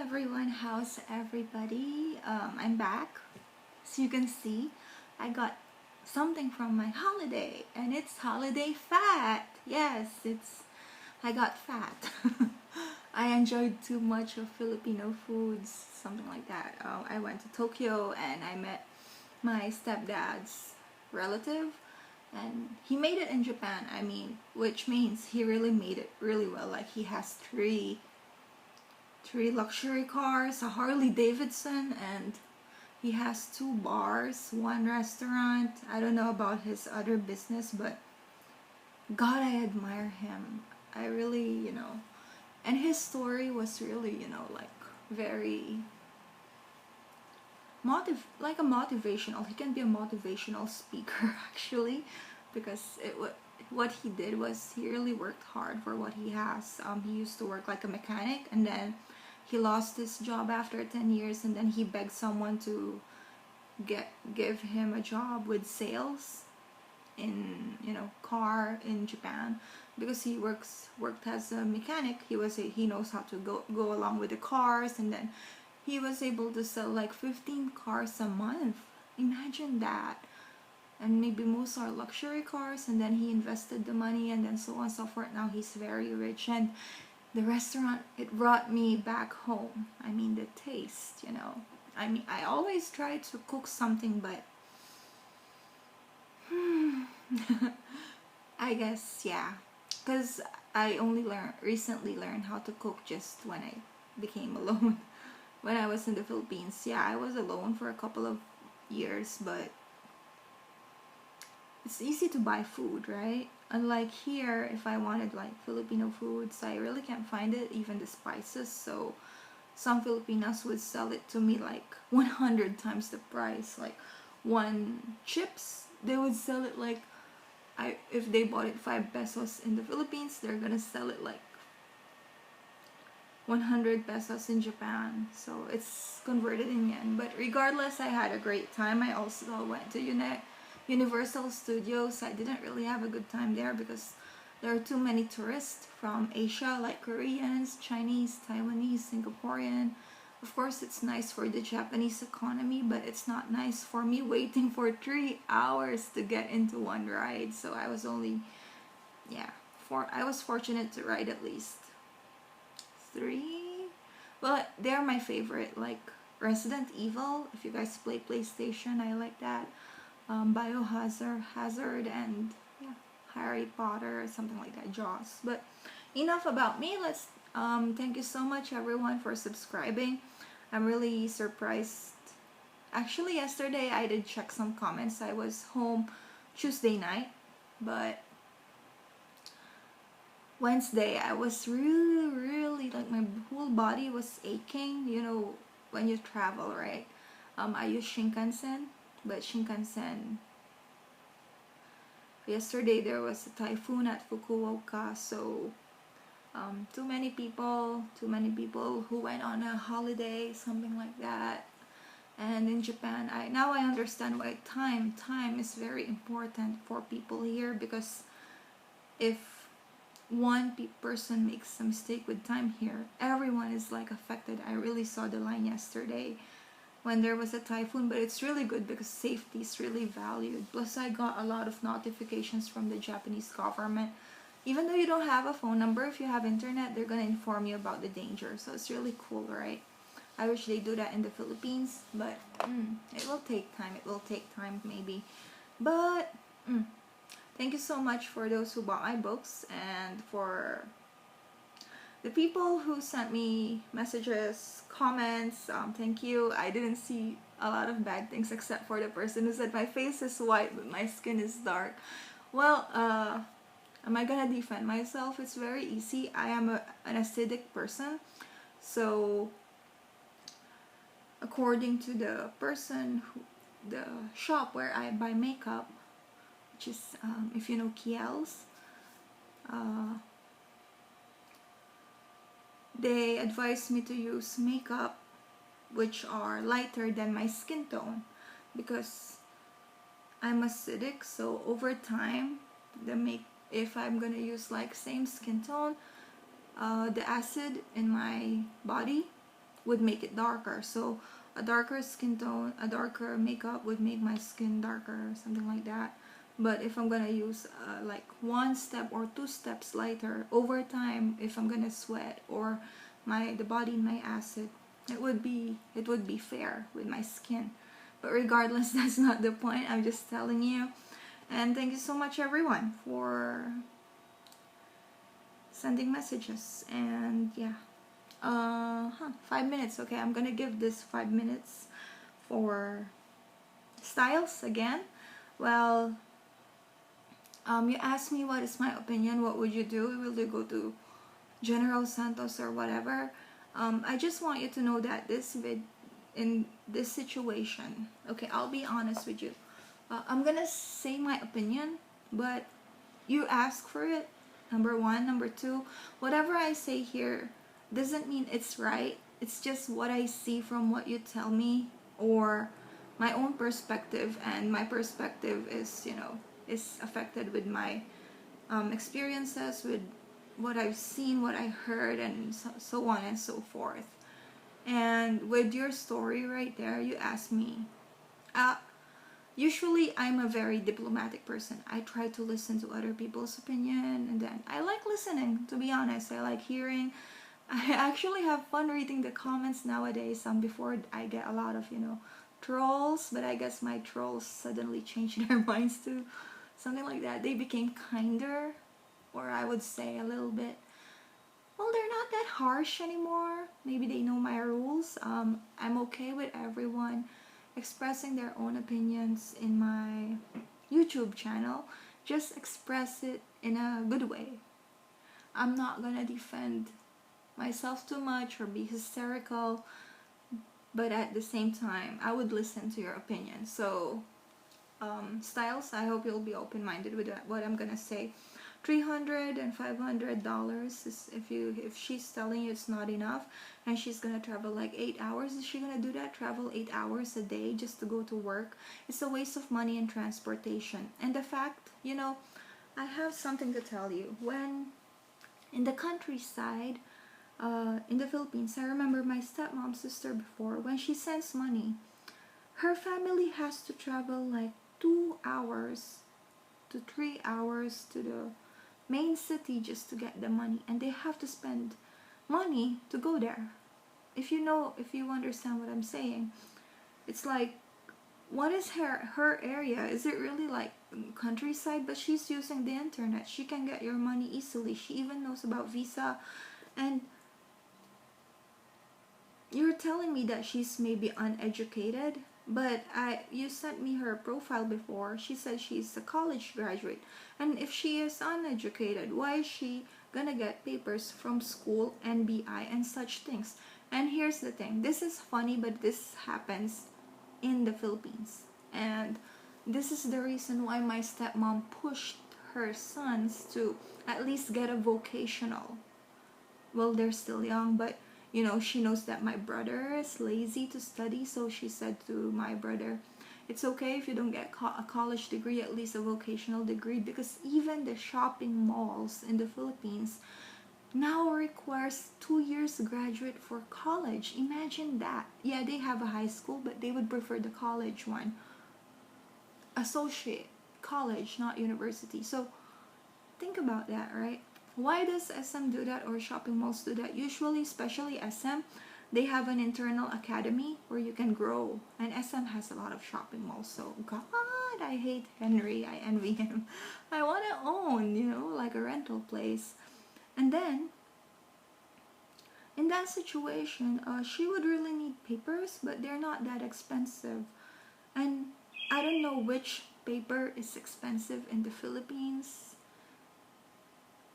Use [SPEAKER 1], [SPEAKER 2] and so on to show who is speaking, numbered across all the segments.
[SPEAKER 1] everyone, how's everybody? I'm back. As you can see, I got something from my holiday, and it's holiday fat. Yes, I got fat. I enjoyed too much of Filipino foods, something like that. I went to Tokyo and I met my stepdad's relative, and he made it in Japan. Which means he really made it really well. Like, he has three luxury cars, a Harley Davidson, and he has 2 bars, 1 restaurant. I don't know about his other business, but God, I admire him. I really, and his story was really, like very like a motivational. He can be a motivational speaker actually, because what he did was he really worked hard for what he has. He used to work like a mechanic, and then he lost his job after 10 years, and then he begged someone to give him a job with sales in car in Japan, because he worked as a mechanic. He knows how to go along with the cars, and then he was able to sell like 15 cars a month. Imagine that. And maybe most are luxury cars, and then he invested the money, and then so on and so forth. Now he's very rich, and the restaurant, it brought me back home. The taste, I always try to cook something, but I guess, yeah, because I only recently learned how to cook just when I became alone. When I was in the Philippines, yeah, I was alone for a couple of years, but it's easy to buy food, right? Unlike here, if I wanted like Filipino foods, I really can't find it, even the spices. So some Filipinas would sell it to me like 100 times the price. Like one chips, they would sell it like, if they bought it 5 pesos in the Philippines, they're gonna sell it like 100 pesos in Japan. So it's converted in yen. But regardless, I had a great time. I also went to Universal Studios. I didn't really have a good time there because there are too many tourists from Asia, like Koreans, Chinese, Taiwanese, Singaporean. Of course, it's nice for the Japanese economy, but it's not nice for me waiting for 3 hours to get into one ride. So I was I was fortunate to ride at least 3. Well, they're my favorite, like Resident Evil. If you guys play PlayStation, I like that. Biohazard, and yeah, Harry Potter, something like that, Jaws. But enough about me. Let's thank you so much everyone for subscribing. I'm really surprised. Actually, yesterday I did check some comments. I was home Tuesday night, but Wednesday I was really like, my whole body was aching. When you travel, right? I use Shinkansen, but Shinkansen, yesterday there was a typhoon at Fukuoka, so too many people who went on a holiday, something like that. And in Japan, now I understand why time is very important for people here, because if one person makes a mistake with time here, everyone is like affected. I really saw the line yesterday when there was a typhoon, but it's really good because safety is really valued. Plus, I got a lot of notifications from the Japanese government. Even though you don't have a phone number, if you have internet, they're gonna inform you about the danger. So it's really cool, right? I wish they do that in the Philippines, but it will take time. It will take time, maybe. But thank you so much for those who bought my books, and for the people who sent me messages, comments. Thank you. I didn't see a lot of bad things, except for the person who said my face is white but my skin is dark. Well, am I gonna defend myself? It's very easy. I am an acidic person. So according to the the shop where I buy makeup, which is, if you know Kiehl's, they advised me to use makeup which are lighter than my skin tone, because I'm acidic. So over time, if I'm gonna use like same skin tone, the acid in my body would make it darker. So a darker skin tone, a darker makeup would make my skin darker, something like that. But if I'm gonna use like 1 step or 2 steps lighter over time, if I'm gonna sweat or the body in my acid, it would be fair with my skin. But regardless, that's not the point. I'm just telling you. And thank you so much, everyone, for sending messages. And yeah, 5 minutes. Okay, I'm gonna give this 5 minutes for styles again. Well, you asked me what is my opinion. What would you do? Will you go to General Santos or whatever? I just want you to know that in this situation, okay, I'll be honest with you. I'm gonna say my opinion, but you ask for it. Number one. Number two, whatever I say here doesn't mean it's right. It's just what I see from what you tell me, or my own perspective, and my perspective is, is affected with my experiences, with what I've seen, what I heard, and so on and so forth. And with your story right there, you asked me. Usually, I'm a very diplomatic person. I try to listen to other people's opinion, and then I like listening, to be honest. I like hearing. I actually have fun reading the comments nowadays. Before I get a lot of, trolls, but I guess my trolls suddenly changed their minds to something like that. They became kinder, or I would say a little bit, well, they're not that harsh anymore. Maybe they know my rules. I'm okay with everyone expressing their own opinions in my YouTube channel. Just express it in a good way. I'm not gonna defend myself too much or be hysterical, but at the same time, I would listen to your opinion. So, Styles, I hope you'll be open-minded with what I'm gonna say. $300 and $500 is if she's telling you it's not enough, and she's gonna travel like 8 hours. Is she gonna do that? Travel 8 hours a day just to go to work? It's a waste of money and transportation. And the fact, I have something to tell you. When in the countryside, in the Philippines, I remember my stepmom's sister before, when she sends money, her family has to travel like 2 hours to 3 hours to the main city just to get the money, and they have to spend money to go there. If you understand what I'm saying, it's like, what is her area? Is it really like countryside? But she's using the internet. She can get your money easily. She even knows about Visa. And you're telling me that she's maybe uneducated, but you sent me her profile before. She said she's a college graduate. And if she is uneducated, why is she gonna get papers from school, NBI, and such things? And here's the thing. This is funny, but this happens in the Philippines. And this is the reason why my stepmom pushed her sons to at least get a vocational. Well, they're still young, but she knows that my brother is lazy to study, so she said to my brother, it's okay if you don't get a college degree, at least a vocational degree, because even the shopping malls in the Philippines now requires 2 years graduate for college. Imagine that. Yeah, they have a high school, but they would prefer the college one. Associate college, not university. So think about that, right? Why does SM do that, or shopping malls do that? Usually, especially SM, they have an internal academy where you can grow. And SM has a lot of shopping malls. So, God, I hate Henry. I envy him. I want to own, like a rental place. And then, in that situation, she would really need papers, but they're not that expensive. And I don't know which paper is expensive in the Philippines.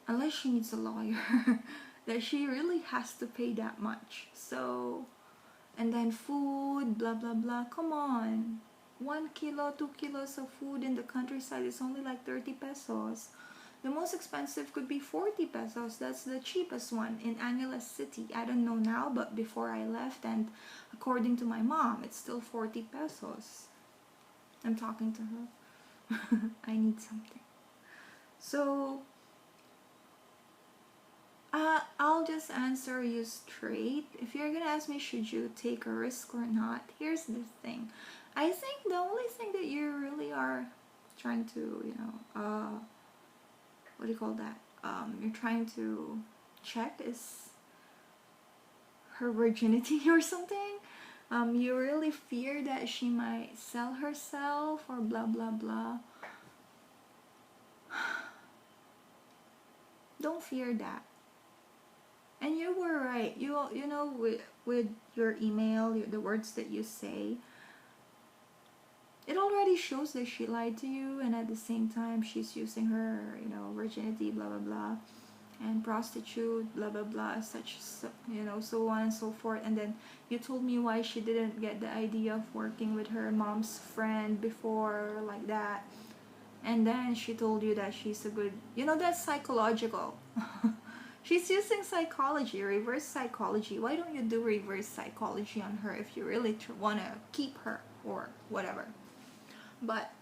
[SPEAKER 1] Unless she needs a lawyer, that she really has to pay that much. So, and then food, blah blah blah. Come on, 1 kilo, 2 kilos of food in the countryside is only like 30 pesos. The most expensive could be 40 pesos. That's the cheapest one in Angeles City. I don't know now, but before I left, and according to my mom, it's still 40 pesos. I'm talking to her. I need something. So, I'll just answer you straight. If you're gonna ask me, should you take a risk or not? Here's the thing. I think the only thing that you really are trying to, what do you call that? You're trying to check is her virginity or something. You really fear that she might sell herself or blah blah blah. Don't fear that. And you were right. You know with your email, the words that you say, it already shows that she lied to you, and at the same time she's using her, virginity, blah blah blah, and prostitute, blah blah blah, such, so on and so forth. And then you told me why she didn't get the idea of working with her mom's friend before, like that. And then she told you that she's a good, that's psychological. She's using psychology, reverse psychology. Why don't you do reverse psychology on her if you really want to keep her or whatever? But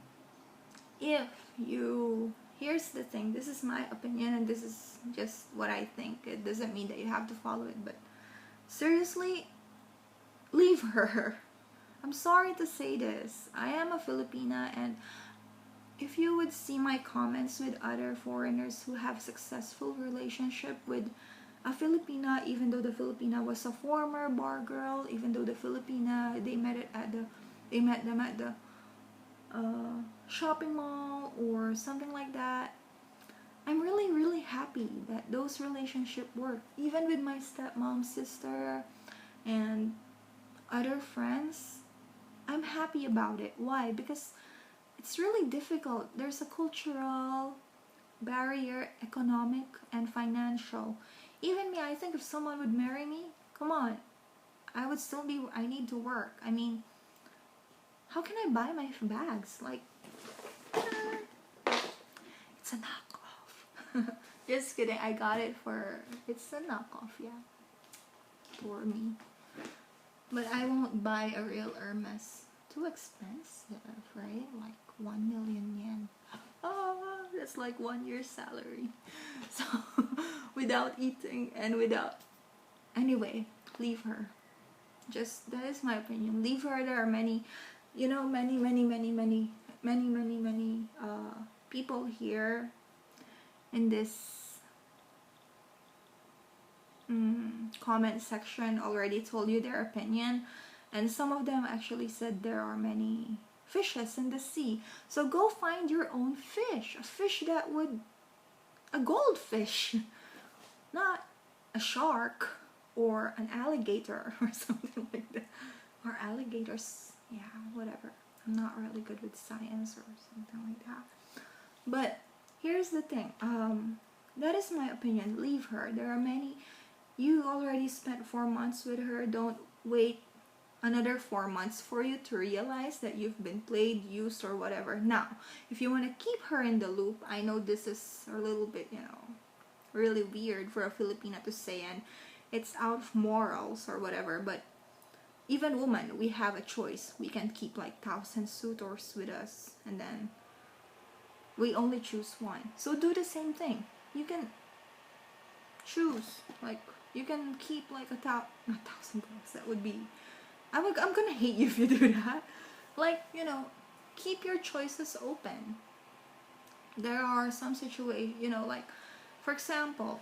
[SPEAKER 1] here's the thing, this is my opinion and this is just what I think. It doesn't mean that you have to follow it, but seriously, leave her. I'm sorry to say this. I am a Filipina, and if you would see my comments with other foreigners who have successful relationship with a Filipina, even though the Filipina was a former bar girl, even though the Filipina, they met them at the shopping mall or something like that, I'm really really happy that those relationships work. Even with my stepmom's sister and other friends, I'm happy about it. Why? Because it's really difficult. There's a cultural barrier, economic and financial. Even me, I think if someone would marry me, come on, I need to work. I mean, how can I buy my bags? Like, it's a knockoff. Just kidding, I got it it's a knockoff, yeah, for me. But I won't buy a real Hermes. Too expensive, right? Like 1 million yen. Oh, that's like 1 year's salary. So, without eating and without... Anyway, leave her. That is my opinion. Leave her. There are many, many people here in this comment section already told you their opinion. And some of them actually said there are many fishes in the sea. So go find your own fish. A goldfish. Not a shark or an alligator or something like that. Or alligators. Yeah, whatever. I'm not really good with science or something like that. But here's the thing. That is my opinion. Leave her. There are many. You already spent 4 months with her. Don't wait another 4 months for you to realize that you've been played, used, or whatever. Now, if you want to keep her in the loop, I know this is a little bit, really weird for a Filipina to say, and it's out of morals or whatever, but even women, we have a choice. We can keep like 1,000 suitors with us, and then we only choose one. So do the same thing. You can choose, like, you can keep like 1,000 girls. That would be... I'm gonna hate you if you do that. Like, keep your choices open. There are some situations, like, for example,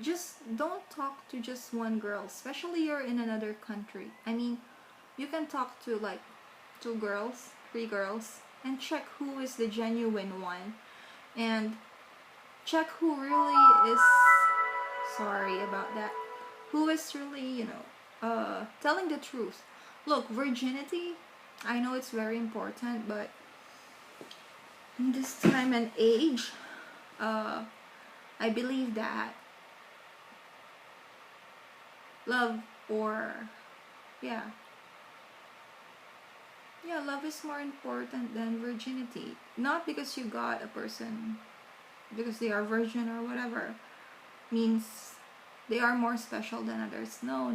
[SPEAKER 1] just don't talk to just one girl, especially you're in another country. I mean, you can talk to like 2 girls, 3 girls, and check who is the genuine one, and check who really is... Sorry about that. Who is really, telling the truth. Look, virginity, I know it's very important, but in this time and age, I believe that love love is more important than virginity. Not because you got a person because they are virgin or whatever means they are more special than others. No,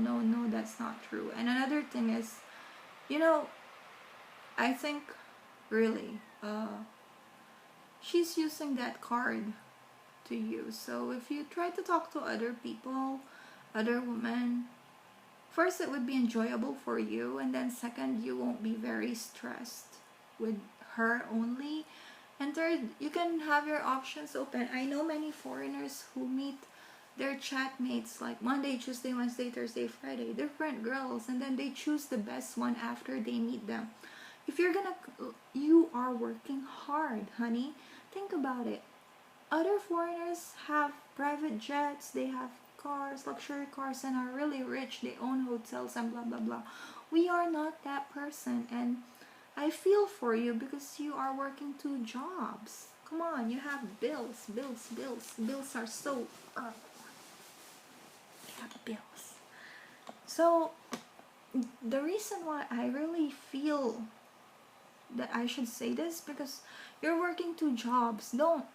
[SPEAKER 1] that's not true. And another thing is, I think really she's using that card to you. So if you try to talk to other people, other women, first it would be enjoyable for you, and then second, you won't be very stressed with her only. And third, you can have your options open. I know many foreigners who meet their chatmates like Monday, Tuesday, Wednesday, Thursday, Friday, different girls, and then they choose the best one after they meet them. If you are working hard, honey. Think about it. Other foreigners have private jets, they have cars, luxury cars, and are really rich. They own hotels and blah blah blah. We are not that person, and I feel for you because you are working two jobs. Come on, you have bills, bills, bills. Bills are so. You have bills. So the reason why I really feel that I should say this, because you're working two jobs. Don't.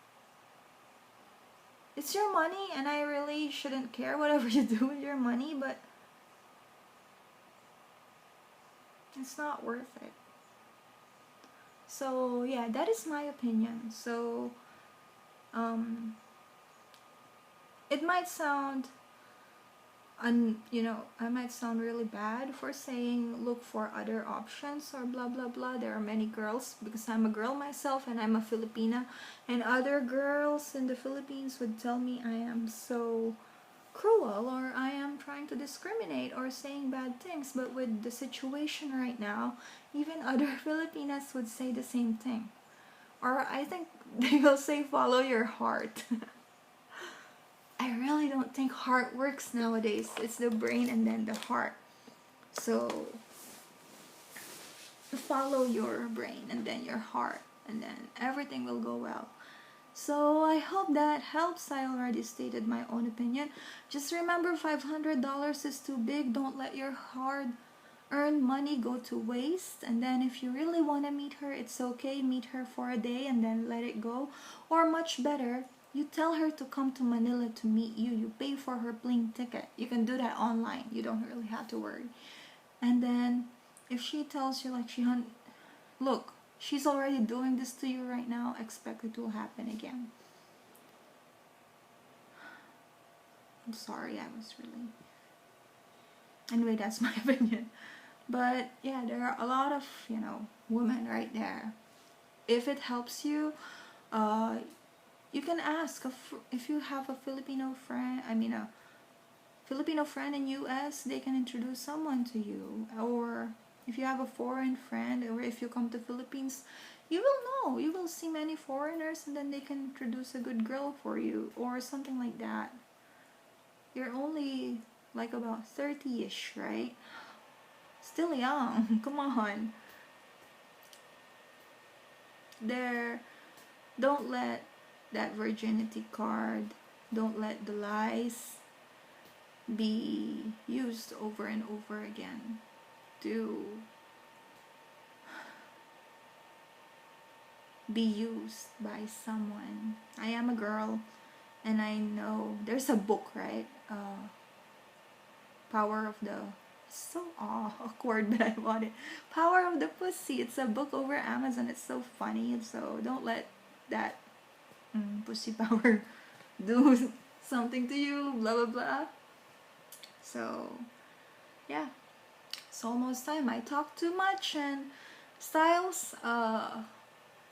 [SPEAKER 1] It's your money, and I really shouldn't care whatever you do with your money, but it's not worth it. So yeah, that is my opinion. So it might sound I might sound really bad for saying look for other options or blah blah blah. There are many girls, because I'm a girl myself and I'm a Filipina, and other girls in the Philippines would tell me I am so cruel or I am trying to discriminate or saying bad things. But with the situation right now, even other Filipinas would say the same thing. Or I think they will say follow your heart. I really don't think heart works nowadays. It's the brain and then the heart. So follow your brain and then your heart, and then everything will go well. So I hope that helps. I already stated my own opinion. Just remember, $500 is too big. Don't let your hard earned money go to waste. And then if you really want to meet her, it's okay. Meet her for a day and then let it go. Or much better, you tell her to come to Manila to meet you. You pay for her plane ticket. You can do that online. You don't really have to worry. And then if she tells you like look, she's already doing this to you right now, expect it to happen again. I'm sorry, I was really... Anyway, that's my opinion. But yeah, there are a lot of, women right there. If it helps you, you can ask if you have a Filipino friend, a Filipino friend in US, they can introduce someone to you. Or if you have a foreign friend, or if you come to Philippines, you will know. You will see many foreigners, and then they can introduce a good girl for you, or something like that. You're only like about 30-ish, right? Still young. Come on. Don't let that virginity card, don't let the lies be used over and over again to be used by someone. I am a girl, and I know there's a book, right? Power of the... So awkward, but I want it. Power of the Pussy. It's a book over Amazon. It's so funny. So don't let that pussy power do something to you. Blah blah blah. So yeah, it's almost time. I talk too much. And Styles, I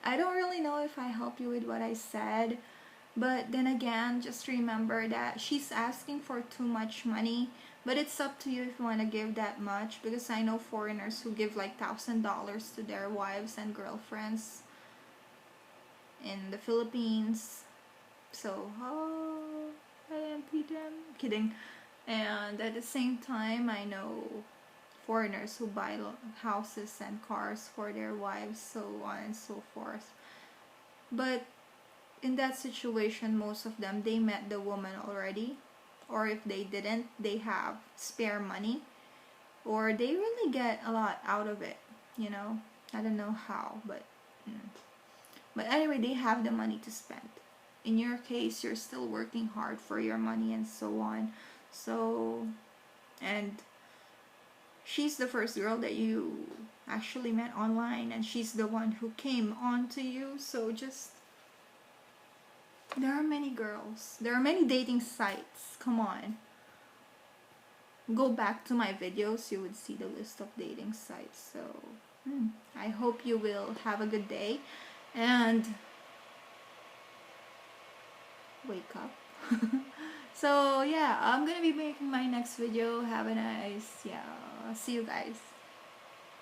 [SPEAKER 1] don't really know if I help you with what I said, but then again, just remember that she's asking for too much money. But it's up to you if you want to give that much, because I know foreigners who give like $1,000 to their wives and girlfriends in the Philippines. So, I envy them. Kidding. And at the same time, I know foreigners who buy houses and cars for their wives, so on and so forth. But in that situation, most of them, they met the woman already. Or if they didn't, they have spare money, or they really get a lot out of it, I don't know how, but anyway, they have the money to spend. In your case, you're still working hard for your money and so on. So, and she's the first girl that you actually met online, and she's the one who came on to you. So just There are many girls. There are many dating sites. Come on. Go back to my videos, you would see the list of dating sites. So I hope you will have a good day and wake up. So yeah, I'm gonna be making my next video. Have a nice, yeah, see you guys.